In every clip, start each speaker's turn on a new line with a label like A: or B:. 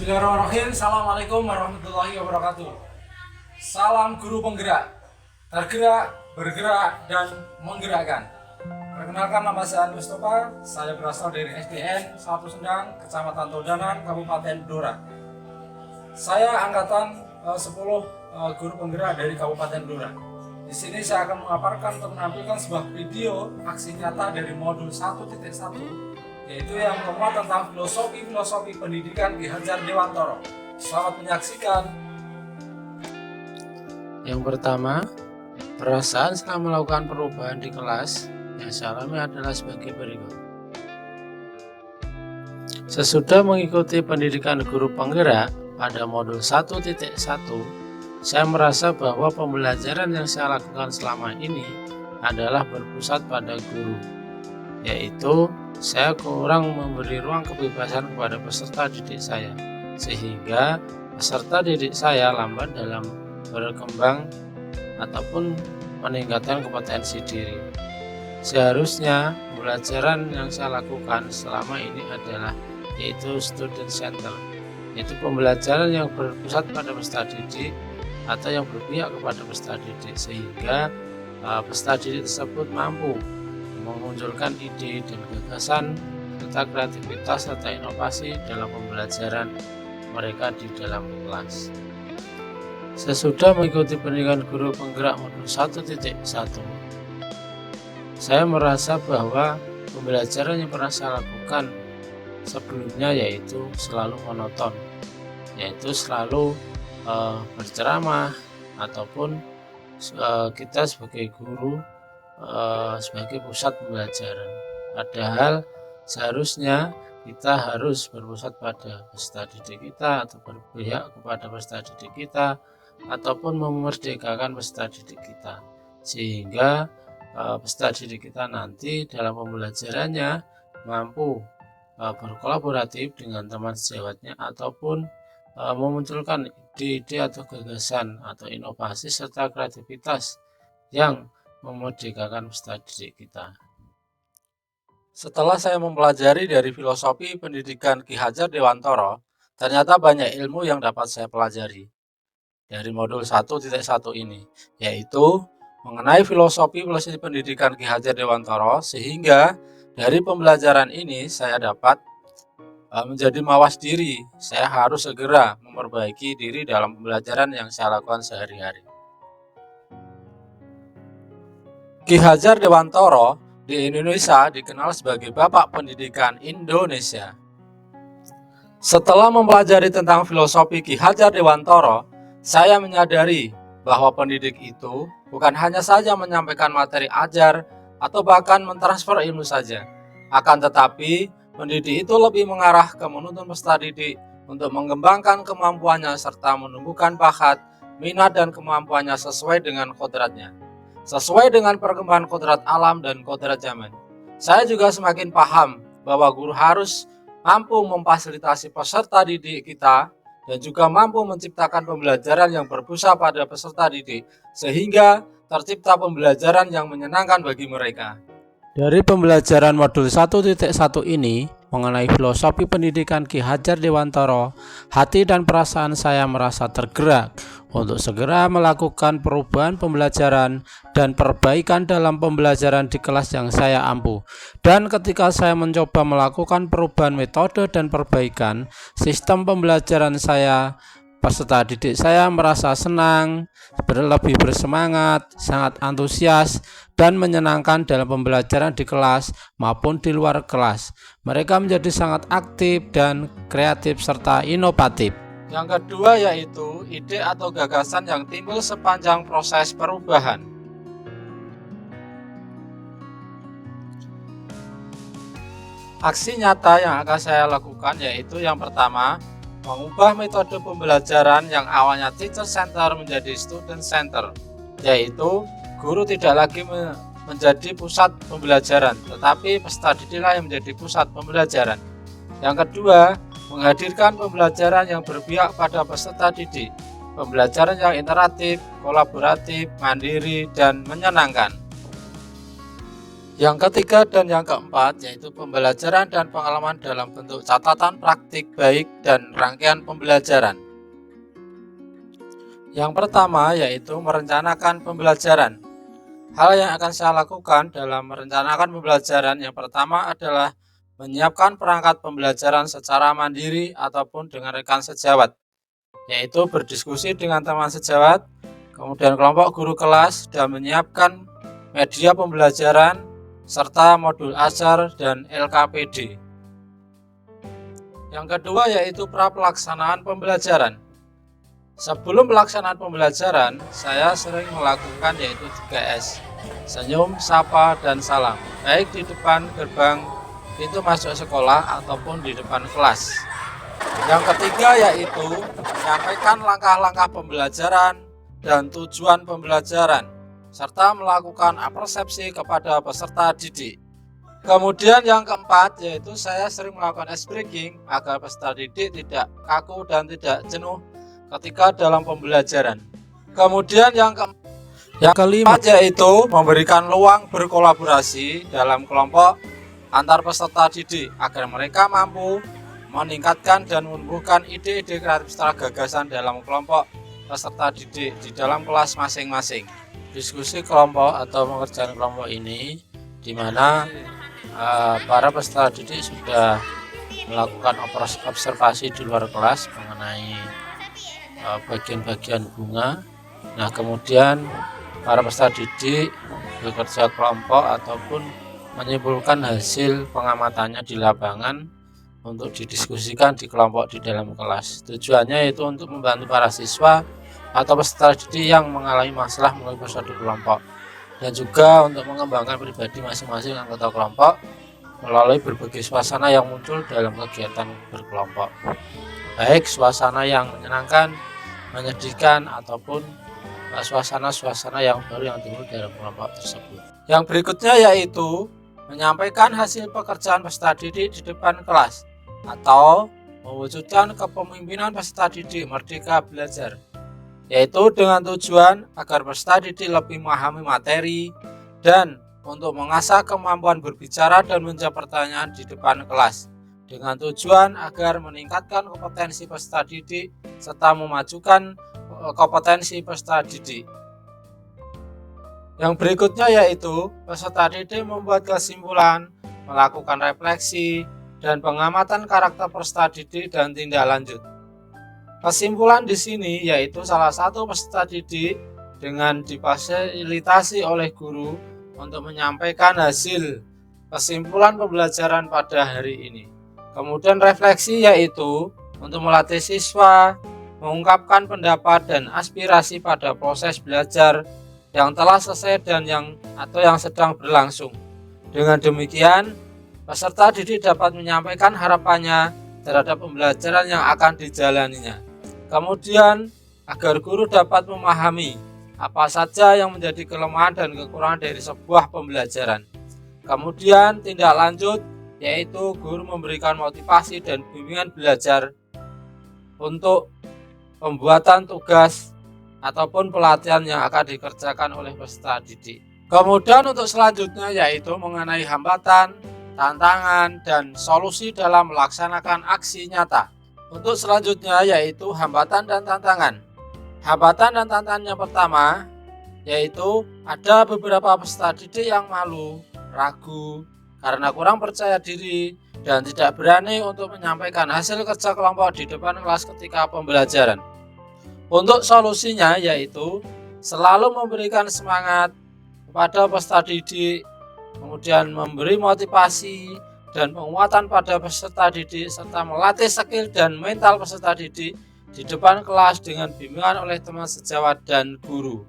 A: Bismillahirrahmanirrahim. Assalamualaikum warahmatullahi wabarakatuh. Salam guru penggerak, tergerak, bergerak, dan menggerakkan. Perkenalkan, nama saya Mustafa. Saya berasal dari SDN 1 Sendang, Kecamatan Todanan, Kabupaten Blora. Saya angkatan 10 guru penggerak dari Kabupaten Blora. Di sini saya akan memaparkan atau menampilkan sebuah video aksi nyata dari modul 1.1, yaitu yang memuat tentang filosofi pendidikan Ki Hajar Dewantoro. Selamat menyaksikan.
B: Yang pertama, perasaan setelah melakukan perubahan di kelas yang saya alami adalah sebagai berikut. Sesudah mengikuti pendidikan guru penggerak pada modul 1.1, saya merasa bahwa pembelajaran yang saya lakukan selama ini adalah berpusat pada guru, yaitu saya kurang memberi ruang kebebasan kepada peserta didik saya, sehingga peserta didik saya lambat dalam berkembang ataupun meningkatkan kompetensi diri. Seharusnya pembelajaran yang saya lakukan selama ini adalah yaitu student center, yaitu pembelajaran yang berpusat pada peserta didik atau yang berpihak kepada peserta didik, sehingga peserta didik tersebut mampu memunculkan ide dan gagasan serta kreativitas serta inovasi dalam pembelajaran mereka di dalam kelas. Sesudah mengikuti pendidikan guru penggerak modul 1.1, saya merasa bahwa pembelajaran yang pernah saya lakukan sebelumnya yaitu selalu monoton, yaitu selalu berceramah ataupun kita sebagai guru sebagai pusat pembelajaran. Padahal seharusnya kita harus berpusat pada peserta didik kita atau berpihak kepada peserta didik kita ataupun memerdekakan peserta didik kita, sehingga peserta didik kita nanti dalam pembelajarannya mampu berkolaboratif dengan teman sejawatnya ataupun memunculkan ide-ide atau gagasan atau inovasi serta kreativitas yang memerdekakan peserta didik kita.
A: Setelah saya mempelajari dari filosofi pendidikan Ki Hajar Dewantoro, ternyata banyak ilmu yang dapat saya pelajari dari modul 1.1 ini, yaitu mengenai filosofi pendidikan Ki Hajar Dewantoro, sehingga dari pembelajaran ini saya dapat menjadi mawas diri. Saya harus segera memperbaiki diri dalam pembelajaran yang saya lakukan sehari-hari. Ki Hajar Dewantoro di Indonesia dikenal sebagai Bapak Pendidikan Indonesia. Setelah mempelajari tentang filosofi Ki Hajar Dewantoro, saya menyadari bahwa pendidik itu bukan hanya saja menyampaikan materi ajar atau bahkan mentransfer ilmu saja. Akan tetapi, pendidik itu lebih mengarah ke menuntun peserta didik untuk mengembangkan kemampuannya serta menumbuhkan bakat, minat dan kemampuannya sesuai dengan kodratnya, sesuai dengan perkembangan kodrat alam dan kodrat zaman. Saya juga semakin paham bahwa guru harus mampu memfasilitasi peserta didik kita dan juga mampu menciptakan pembelajaran yang berpusat pada peserta didik, sehingga tercipta pembelajaran yang menyenangkan bagi mereka.
B: Dari pembelajaran modul 1.1 ini mengenai filosofi pendidikan Ki Hajar Dewantoro, hati dan perasaan saya merasa tergerak untuk segera melakukan perubahan pembelajaran dan perbaikan dalam pembelajaran di kelas yang saya ampu. Dan ketika saya mencoba melakukan perubahan metode dan perbaikan sistem pembelajaran saya, peserta didik saya merasa senang, lebih bersemangat, sangat antusias, dan menyenangkan dalam pembelajaran di kelas maupun di luar kelas. Mereka menjadi sangat aktif dan kreatif serta inovatif.
A: Yang kedua yaitu ide atau gagasan yang timbul sepanjang proses perubahan. Aksi nyata yang akan saya lakukan yaitu yang pertama, mengubah metode pembelajaran yang awalnya teacher center menjadi student center, yaitu guru tidak lagi menjadi pusat pembelajaran, tetapi peserta didiklah yang menjadi pusat pembelajaran. Yang kedua, menghadirkan pembelajaran yang berpihak pada peserta didik, pembelajaran yang interaktif, kolaboratif, mandiri, dan menyenangkan. Yang ketiga dan yang keempat yaitu pembelajaran dan pengalaman dalam bentuk catatan praktik baik dan rangkaian pembelajaran. Yang pertama yaitu merencanakan pembelajaran. Hal yang akan saya lakukan dalam merencanakan pembelajaran yang pertama adalah menyiapkan perangkat pembelajaran secara mandiri ataupun dengan rekan sejawat, yaitu berdiskusi dengan teman sejawat, kemudian kelompok guru kelas, dan menyiapkan media pembelajaran serta modul ajar dan LKPD. Yang kedua yaitu pelaksanaan pembelajaran. Sebelum pelaksanaan pembelajaran, saya sering melakukan yaitu 3S, senyum, sapa, dan salam, baik di depan gerbang pintu masuk sekolah ataupun di depan kelas. Yang ketiga yaitu menyampaikan langkah-langkah pembelajaran dan tujuan pembelajaran, serta melakukan persepsi kepada peserta didik. Kemudian yang keempat yaitu saya sering melakukan ice breaking agar peserta didik tidak kaku dan tidak jenuh ketika dalam pembelajaran. Kemudian yang kelima yaitu memberikan ruang berkolaborasi dalam kelompok antar peserta didik agar mereka mampu meningkatkan dan menumbuhkan ide-ide kreatif secara gagasan dalam kelompok peserta didik di dalam kelas masing-masing. Diskusi kelompok atau pengerjaan kelompok ini di mana para peserta didik sudah melakukan observasi di luar kelas mengenai bagian-bagian bunga. Nah, kemudian para peserta didik bekerja kelompok ataupun menyimpulkan hasil pengamatannya di lapangan untuk didiskusikan di kelompok di dalam kelas. Tujuannya yaitu untuk membantu para siswa atau peserta didik yang mengalami masalah melalui prosedur kelompok, dan juga untuk mengembangkan pribadi masing-masing anggota kelompok melalui berbagai suasana yang muncul dalam kegiatan berkelompok, baik suasana yang menyenangkan, menyedihkan, ataupun suasana-suasana yang baru yang timbul dalam kelompok tersebut. Yang berikutnya yaitu menyampaikan hasil pekerjaan peserta didik di depan kelas atau mewujudkan kepemimpinan peserta didik merdeka belajar, yaitu dengan tujuan agar peserta didik lebih memahami materi dan untuk mengasah kemampuan berbicara dan menjawab pertanyaan di depan kelas, dengan tujuan agar meningkatkan kompetensi peserta didik serta memajukan kompetensi peserta didik. Yang berikutnya yaitu peserta didik membuat kesimpulan, melakukan refleksi, dan pengamatan karakter peserta didik dan tindak lanjut. Kesimpulan di sini yaitu salah satu peserta didik dengan difasilitasi oleh guru untuk menyampaikan hasil kesimpulan pembelajaran pada hari ini. Kemudian refleksi yaitu untuk melatih siswa mengungkapkan pendapat dan aspirasi pada proses belajar yang telah selesai dan yang sedang berlangsung. Dengan demikian, peserta didik dapat menyampaikan harapannya terhadap pembelajaran yang akan dijalaninya. Kemudian, agar guru dapat memahami apa saja yang menjadi kelemahan dan kekurangan dari sebuah pembelajaran. Kemudian, tindak lanjut yaitu guru memberikan motivasi dan bimbingan belajar untuk pembuatan tugas ataupun pelatihan yang akan dikerjakan oleh peserta didik. Kemudian untuk selanjutnya yaitu mengenai hambatan, tantangan, dan solusi dalam melaksanakan aksi nyata. Untuk selanjutnya yaitu hambatan dan tantangan. Hambatan dan tantangan yang pertama yaitu ada beberapa peserta didik yang malu, ragu, karena kurang percaya diri, dan tidak berani untuk menyampaikan hasil kerja kelompok di depan kelas ketika pembelajaran. Untuk solusinya yaitu selalu memberikan semangat kepada peserta didik, kemudian memberi motivasi dan penguatan pada peserta didik, serta melatih skill dan mental peserta didik di depan kelas dengan bimbingan oleh teman sejawat dan guru.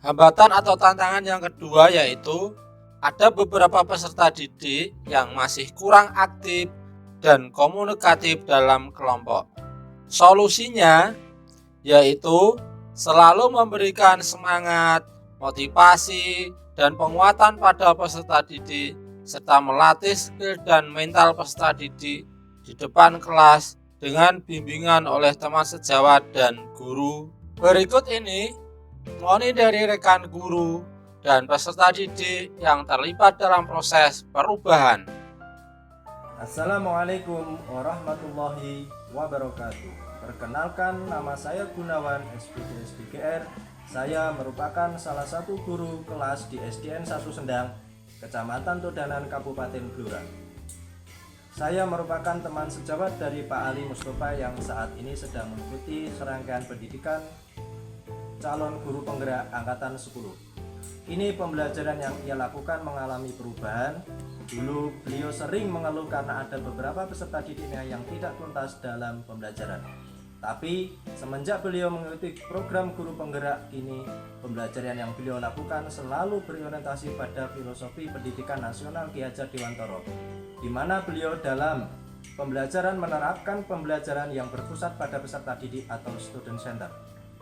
A: Hambatan atau tantangan yang kedua yaitu ada beberapa peserta didik yang masih kurang aktif dan komunikatif dalam kelompok. Solusinya yaitu selalu memberikan semangat, motivasi, dan penguatan pada peserta didik, serta melatih skill dan mental peserta didik di depan kelas dengan bimbingan oleh teman sejawat dan guru. Berikut ini moni dari rekan guru dan peserta didik yang terlibat dalam proses perubahan.
C: Assalamualaikum warahmatullahi wabarakatuh. Perkenalkan, nama saya Gunawan, SPD SDGR. Saya merupakan salah satu guru kelas di SDN 1 Sendang, Kecamatan Todanan, Kabupaten Blora. Saya merupakan teman sejawat dari Pak Ali Mustafa yang saat ini sedang mengikuti serangkaian pendidikan calon guru penggerak angkatan 10. Ini pembelajaran yang ia lakukan mengalami perubahan. Dulu beliau sering mengeluh karena ada beberapa peserta didiknya yang tidak tuntas dalam pembelajaran. Tapi semenjak beliau mengikuti program guru penggerak ini, pembelajaran yang beliau lakukan selalu berorientasi pada filosofi pendidikan nasional Ki Hajar Dewantara, di mana beliau dalam pembelajaran menerapkan pembelajaran yang berpusat pada peserta didik atau student center.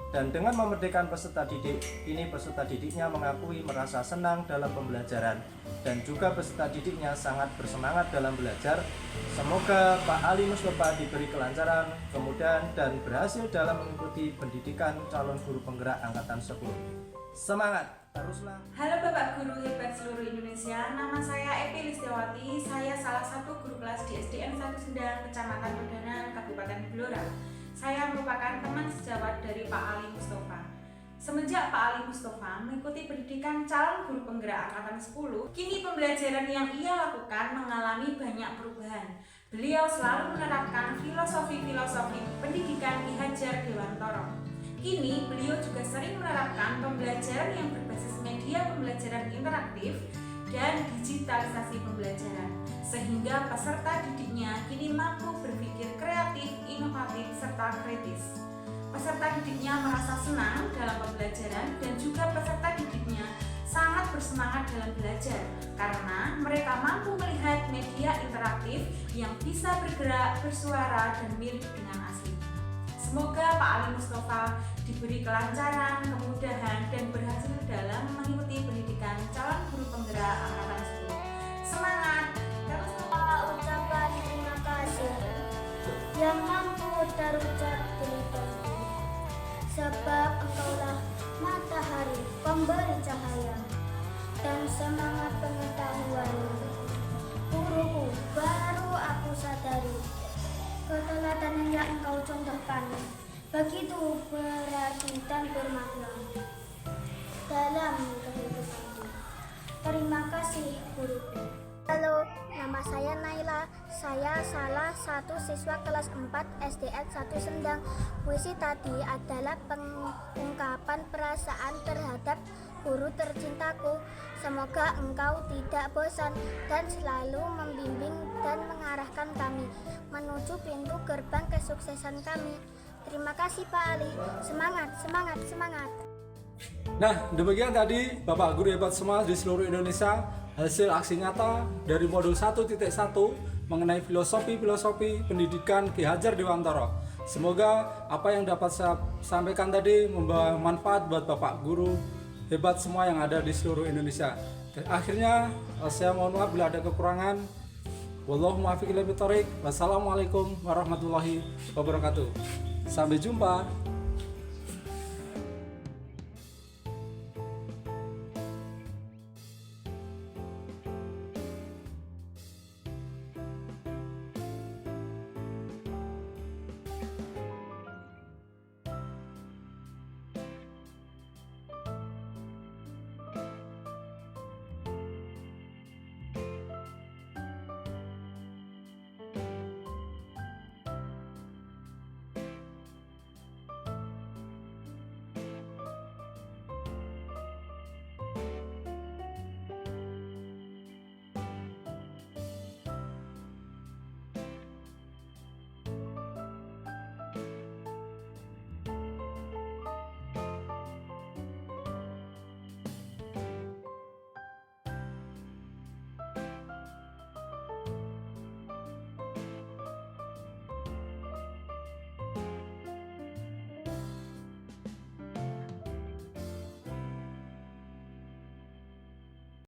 C: Dan dengan memerdekakan peserta didik, ini peserta didiknya mengakui merasa senang dalam pembelajaran dan juga peserta didiknya sangat bersemangat dalam belajar. Semoga Pak Ali Mustafa diberi kelancaran, kemudahan, dan berhasil dalam mengikuti pendidikan calon guru penggerak angkatan 10. Semangat, teruslah.
D: Halo Bapak Guru hebat seluruh Indonesia, nama saya Epi Listiawati. Saya salah satu guru kelas di SDN 1 Sendang, Kecamatan Todanan, Kabupaten Blora. Saya merupakan teman sejawat dari Pak Ali Mustafa. Semenjak Pak Ali Mustafa mengikuti pendidikan calon guru penggerak angkatan 10, kini pembelajaran yang ia lakukan mengalami banyak perubahan. Beliau selalu menerapkan filosofi pendidikan Ki Hajar Dewantara. Kini beliau juga sering menerapkan pembelajaran yang berbasis media pembelajaran interaktif dan digitalisasi pembelajaran, sehingga peserta didiknya kini mampu berpikir kreatif, inovatif, serta kritis. Peserta didiknya merasa senang dalam pembelajaran dan juga peserta didiknya sangat bersemangat dalam belajar karena mereka mampu melihat media interaktif yang bisa bergerak, bersuara, dan mirip dengan asli. Semoga Pak Ali Mustafa diberi kelancaran, kemudahan, dan berhasil dalam mengikuti pendidikan calon guru penggerak angkatan 10. Semangat! Terus
E: ucapan terima kasih yang mampu terucap berikan, sebab engkaulah matahari pemberi cahaya dan semangat pengetahuan. Guruku, baru aku sadari keteladanan yang engkau contohkan begitu berarti dan bermakna dalam kehidupanku. Terima kasih guruku. Halo, nama saya Naila. Saya salah satu siswa kelas 4 SDN 1 Sendang. Puisi tadi adalah pengungkapan perasaan terhadap guru tercintaku. Semoga engkau tidak bosan dan selalu membimbing dan mengarahkan kami menuju pintu gerbang kesuksesan kami. Terima kasih Pak Ali. Semangat, semangat, semangat.
F: Nah, demikian tadi Bapak Guru hebat semua di seluruh Indonesia, hasil aksi nyata dari modul 1.1 mengenai filosofi pendidikan Ki Hajar Dewantara. Semoga apa yang dapat saya sampaikan tadi membawa manfaat buat Bapak Guru hebat semua yang ada di seluruh Indonesia. Dan akhirnya saya mohon maaf bila ada kekurangan. Wallahu muwaffiq ila thoriq. Wassalamualaikum warahmatullahi wabarakatuh. Sampai jumpa.